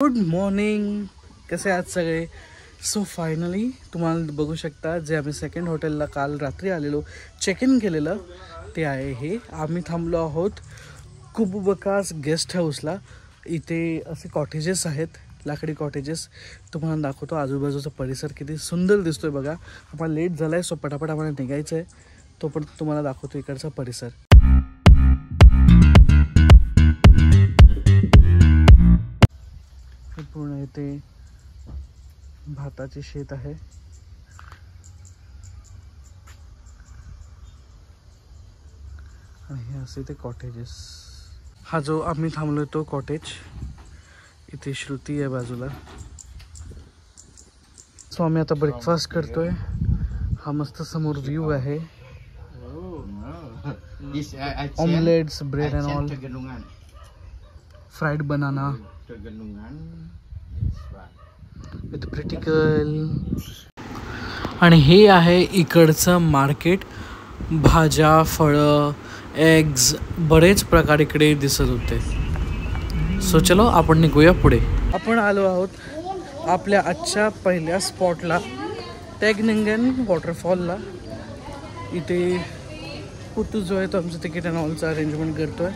Good morning. कसे आहात सगळे? सो फायनली तुम्हाला बघू शकता जे आम्ही सेकंड हॉटेलला काल रात्री आलेलो चेक इन केलेलं ते आहे हे. आम्ही थांबलो आहोत कुबुबकास गेस्ट हाऊसला. इथे असे कॉटेजेस आहेत, लाकडी कॉटेजेस. तुम्हाला दाखवतो आजूबाजूचा परिसर किती सुंदर दिसतोय बघा. आम्हाला लेट झाला आहे, सो पटापट आम्हाला निघायचं आहे. तो पण तुम्हाला दाखवतो इकडचा परिसर. पूर्ण इथे भाताची शेत आहे. आणि हे असे ते कॉटेजेस. हा जो आम्ही थांबलोय तो कॉटेज. इथे श्रुती आहे बाजूला. सो आम्ही आता ब्रेकफास्ट करतोय. हा मस्त समोर व्ह्यू आहे. Omelettes, bread and all, fried banana with प्रिटिकल. आणि हे आहे इकडचं मार्केट. भाज्या, फळं, एग्ज बरेच प्रकार इकडे दिसत होते. सो चलो आपण निघूया पुढे. आपण आलो आहोत आपल्या आजच्या पहिल्या स्पॉटला, टॅगनिंगन वॉटरफॉलला. इथे पुतू जो आहे तो आमचं तिकीट अँड ऑलचं अरेंजमेंट करतोय.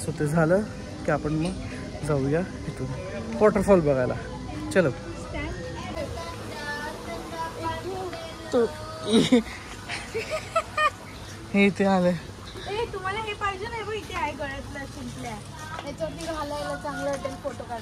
सो ते झालं की आपण मग जाऊया इथून वॉटरफॉल बघायला. चलो. तो हे इथे आले. तुम्हाला हे पाहिजे नाही बघ, इथे आहे गळ्यातला शिंपल्या, त्याच्यावरती घालायला चांगलं वाटेल फोटो काढ.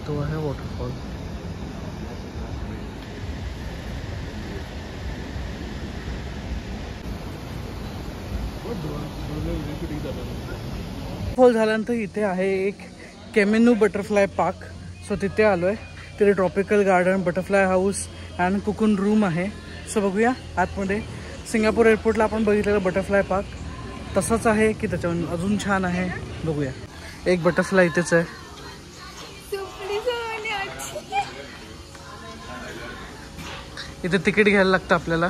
तो है वॉटरफॉल. फॉल झाल्यानंतर इथे आहे एक केमेनू बटरफ्लाय पार्क. सो तिथे आलोय. तिथे tropical garden, butterfly house and cocoon room आहे. सो बघूया आतमध्ये. सिंगापूर एअरपोर्टला आपण बघितलेलं बटरफ्लाय पार्क तसंच आहे की त्याच्याहून अजून छान आहे. बघूया. एक बटरफ्लाय इथेच आहे. इथे तिकीट घ्यायला लागतं आपल्याला.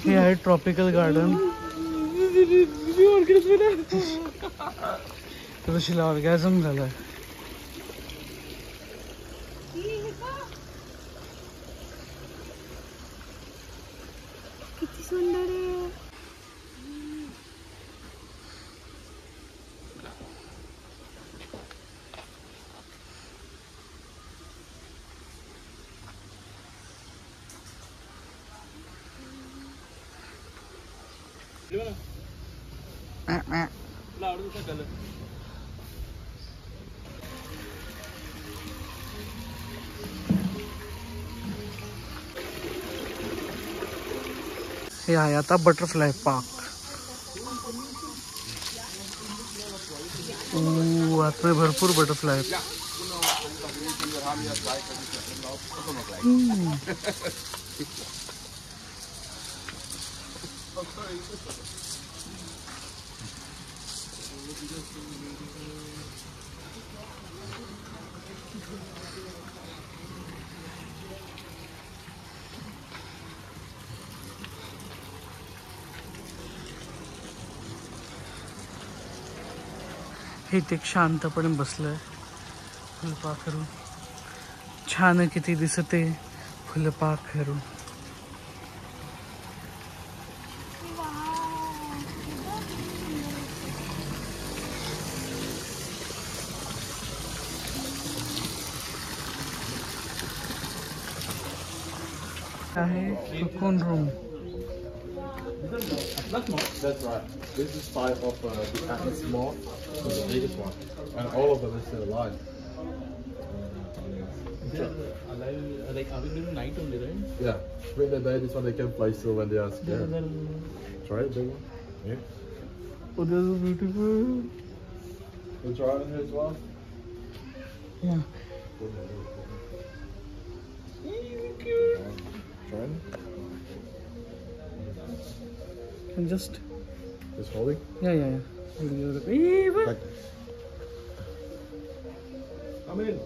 हे आहे ट्रॉपिकल गार्डन. ऋषीला ऑर्गॅझम झालाय. किती सुंदर आहे. हे आहे आता बटरफ्लाय पार्क. आतमध्ये भरपूर बटरफ्लाय आहेत. हे ते शांतपणे बसलंय फुलपाखरू. छान किती दिसते फुलपाखरू. आहे cocoon room. That's right. This is type of the atlas moth. the biggest one, and all of them are still alive. Like are we doing night only, right? Yeah, during the day, this one they can play still when they are scared. Try it, big one. Yeah. Oh, this is beautiful. You try it in here as well. Yeah. Try it. And just holding. yeah. Like this. Come in.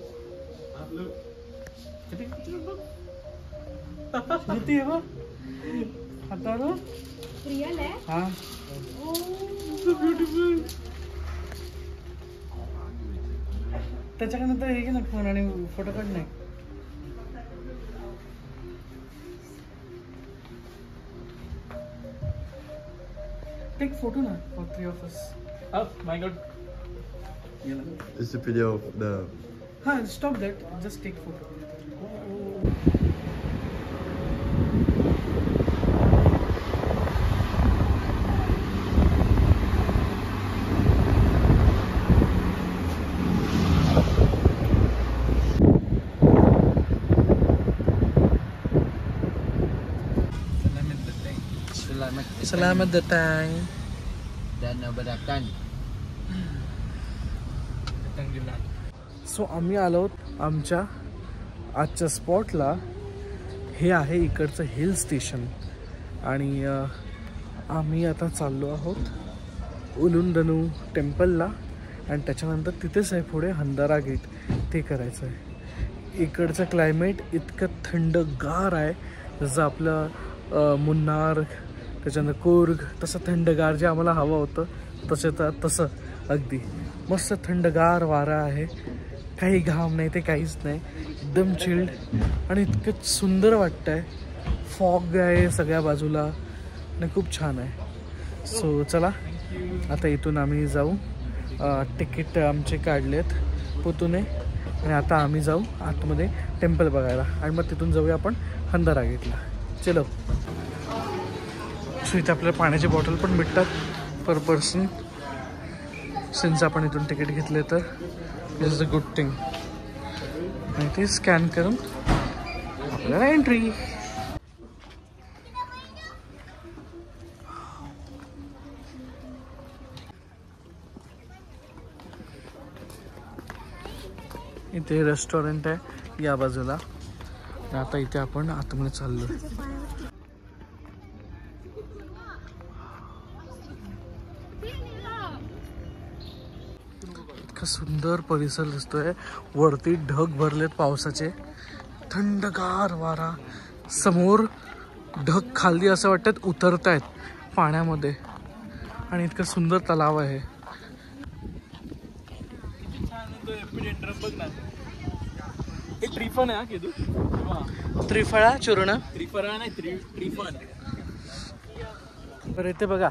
Have a look. Shruti है वो आता row real आहे हाँ ओ so beautiful त्याच्यानंतर हे घे ना phone आणि फोटो काढ नाही टेक फोटो ना for 3 of us. Oh my god. This is the video of the. हाँ stop that, just take photo. Selamat datang dan berdatang. So आम्ही आलो आमच्या आजच्या स्पॉटला. हे आहे इकडचं हिल स्टेशन आणि आम्ही आता चाललो आहोत उलुंदनू टेम्पलला आणि त्याच्यानंतर तिथेच आहे पुढे हंदारा गेट, ते करायचं आहे. इकडचं क्लायमेट इतकं थंडगार आहे जसं आपलं मुन्नार त्याच्यानंतर कोर्ग तसं थंडगार जे आम्हाला हवं होतं तसं अगदी मस्त थंडगार वारा आहे. काही घाम नाही ते काहीच नाही, एकदम चिल्ड आणि इतकं सुंदर वाटतं आहे. फॉग आहे सगळ्या बाजूला आणि खूप छान आहे. सो चला आता इथून आम्ही जाऊ. तिकीट आमचे काढलेत पुतूने आणि आता आम्ही जाऊ आतमध्ये टेम्पल बघायला आणि मग तिथून जाऊया आपण हंदारा गेटला. चलो. सो इथे आपल्याला पाण्याची बॉटल पण भेटतात पर पर्सन सिन्स आपण इथून तिकीट घेतले तर. दिस इज अ गुड थिंग. आणि ते स्कॅन करून आपल्याला एंट्री. इथे रेस्टॉरंट आहे या बाजूला. आता इथे आपण आतमध्ये चाललो. इतका सुंदर परिसर दिसतोय. वरती ढग भरलेत पावसाचे, थंडगार वारा, समोर ढग खाली असं वाटतं उतरतायत पाण्यामध्ये आणि इतकं सुंदर तलाव आहे. ट्रिफन आहे केदू. त्रिफळा चूर्ण. त्रिफळा नाही ट्रिफन. बरं इथे बघा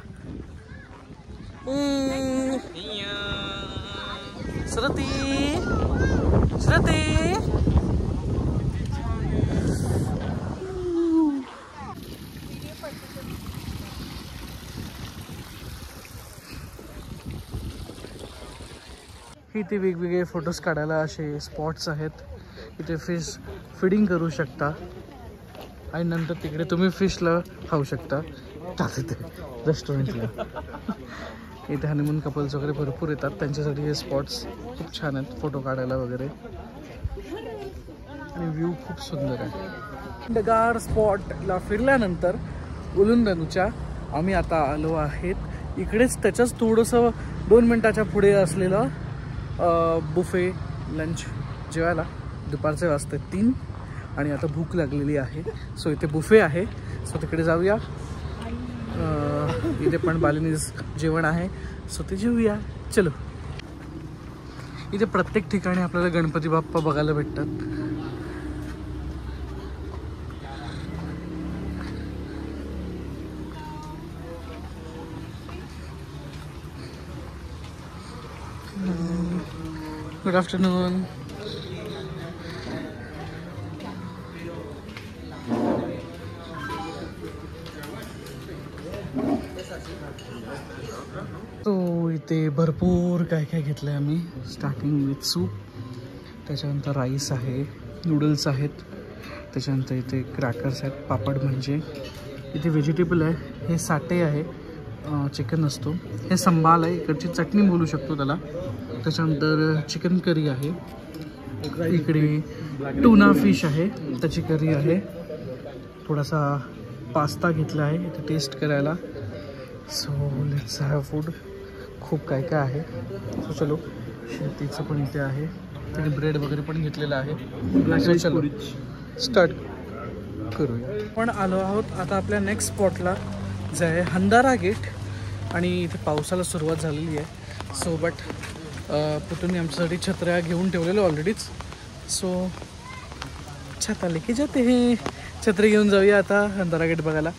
श्रुती श्रुती. इथे वेगवेगळे फोटोज काढायला असे स्पॉट्स आहेत. इथे फिश फीडिंग करू शकता आणि नंतर तिकडे तुम्ही फिशला खाऊ शकता तिथे रेस्टॉरंटला. इथे हनीमून कपल्स वगैरे भरपूर येतात, त्यांच्यासाठी हे स्पॉट्स खूप छान आहेत फोटो काढायला वगैरे आणि व्ह्यू खूप सुंदर आहे. थंडगार स्पॉटला फिरल्यानंतर उलुंदनूच्या आम्ही आता आलो आहेत इकडेच त्याच्याच थोडंसं 2 मिनटाच्या पुढे असलेलं बुफे लंच जेवायला. दुपारचे वाजते 3 आणि आता भूक लागलेली आहे. सो इथे बुफे आहे, सो तिकडे जाऊया. इथे पण बालिनीज जेवण आहे, सो ते जेवूया. चलो. इथे प्रत्येक ठिकाणी आपल्याला गणपती बाप्पा बघायला भेटतात. Good afternoon. तो इथे भरपूर काय काय घेतलं आहे आम्ही. स्टार्टिंग विथ सूप, त्याच्यानंतर राईस आहे, नूडल्स आहेत, त्याच्यानंतर इथे क्रॅकर्स आहेत, पापड म्हणजे, इथे व्हेजिटेबल आहे, हे साटे आहे, चिकन असतो, हे संबाल आहे, इकडची चटणी बोलू शकतो त्याला, त्याच्यानंतर चिकन करी आहे, इकडे टूना फिश आहे, त्याची करी आहे, थोडासा पास्ता घेतला आहे इथे टेस्ट करायला. So let's have food. खूप काय काय आहे. सो चलो, शेतीचं पण इथे आहे, तिथे ब्रेड वगैरे पण घेतलेलं आहे. चलो स्टार्ट करूया. आपण आलो आहोत आता आपल्या नेक्स्ट स्पॉटला, जे आहे हंदारा गेट. आणि इथे पावसाला सुरुवात झालेली आहे. सो बट पुतूंनी आमच्यासाठी छत्र्या घेऊन ठेवलेलं ऑलरेडीच. सो छत्र्या लेके जाते हे, छत्री घेऊन जाऊया आता हंदारा गेट बघायला.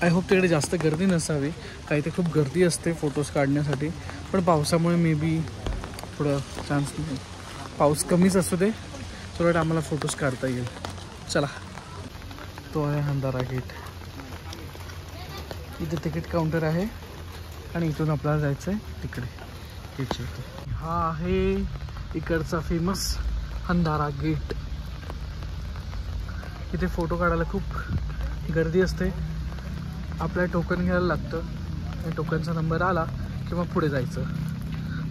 आय होप तिकडे जास्त गर्दी नसावी, काही ते खूप गर्दी असते फोटोज काढण्यासाठी, पण पावसामुळे मे बी थोडं चान्स नाही. पाऊस कमीच असू दे, सो दॅट आम्हाला फोटोज काढता येईल. चला, तो आहे हंदारा गेट. इथे तिकीट काउंटर आहे आणि इथून आपल्याला जायचं आहे तिकडे गेटच्या इथे. हा आहे इकडचा फेमस हंदारा गेट. इथे फोटो काढायला खूप गर्दी असते. आपल्याला टोकन घ्यायला लागतं आणि टोकनचा नंबर आला की मग पुढे जायचं.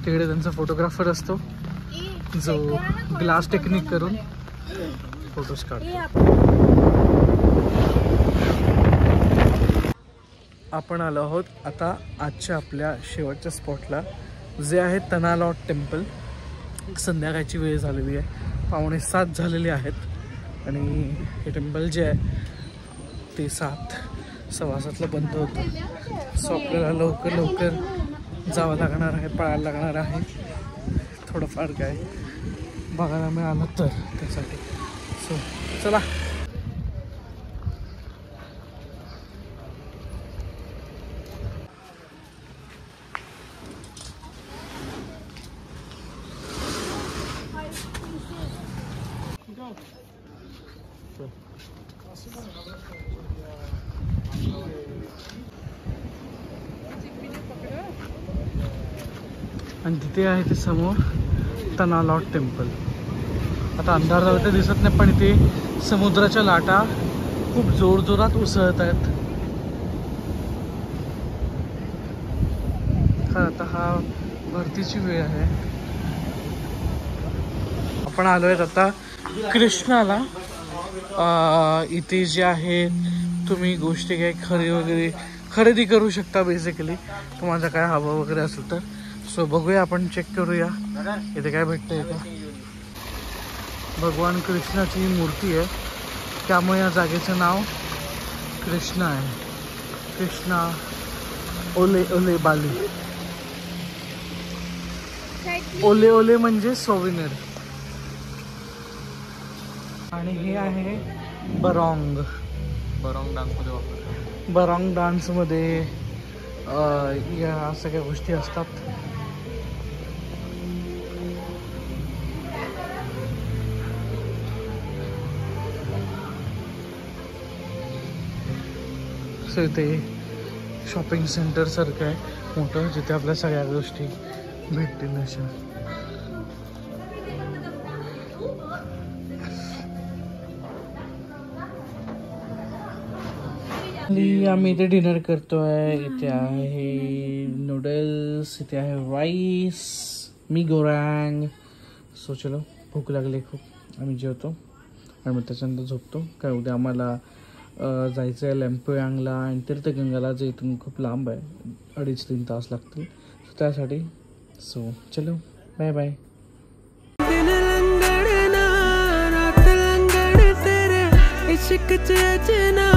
तिकडे त्यांचा फोटोग्राफर असतो जो ग्लास टेक्निक करून फोटोज काढतो. आपण आलो आहोत आता आजच्या आपल्या शेवटच्या स्पॉटला, जे आहे तनालॉट टेम्पल. संध्याकाळची वेळ झालेली आहे, 6:45 झालेले आहेत आणि हे टेम्पल जे आहे ते 7:15 बंद होतं. सो आपल्याला लवकर जावं लागणार आहे, पळायला लागणार आहे. थोडंफार काय बघायला मिळालं तर त्यासाठी. सो चला. आणि तिथे आहे ते समोर तनालॉट टेम्पल. आता अंधार झाला ते दिसत नाही, पण इथे समुद्राच्या लाटा खूप जोरजोरात उसळत आहेत. आता हा भरतीची वेळ आहे. आपण आलो आहेत आता कृष्णाला. इथे जे आहे तुम्ही गोष्टी काय खरेदी करू शकता बेसिकली, तुम्हाला काय हवं वगैरे असेल तर. सो बघूया, आपण चेक करूया इथे काय भेटतंय का. भगवान कृष्णाची मूर्ती आहे, त्यामुळे या जागेचं नाव कृष्णा आहे. कृष्णा ओले ओले बाली. ओले ओले म्हणजे सोविनर. आणि हे आहे बरॉंग. बरॉंग डान्समध्ये या सगळ्या गोष्टी असतात. सो इथे शॉपिंग सेंटर सारखं आहे मोठं, जिथे आपल्या सगळ्या गोष्टी भेटतील अशा. आम्ही इथे डिनर करतोय. इथे आहे नूडल्स, इथे आहे राईस, मी गोरँग. सो चलो, भूक लागली खूप, आम्ही जेवतो आणि मग त्याच्यानंतर झोपतो. काय उद्या आम्हाला जायचं आहे लॅम्पोयांगला आणि तीर्थगंगाला, जे इथून खूप लांब आहे, 2.5-3 तास लागतील त्यासाठी. सो चलो, बाय बाय. इश्क च अजना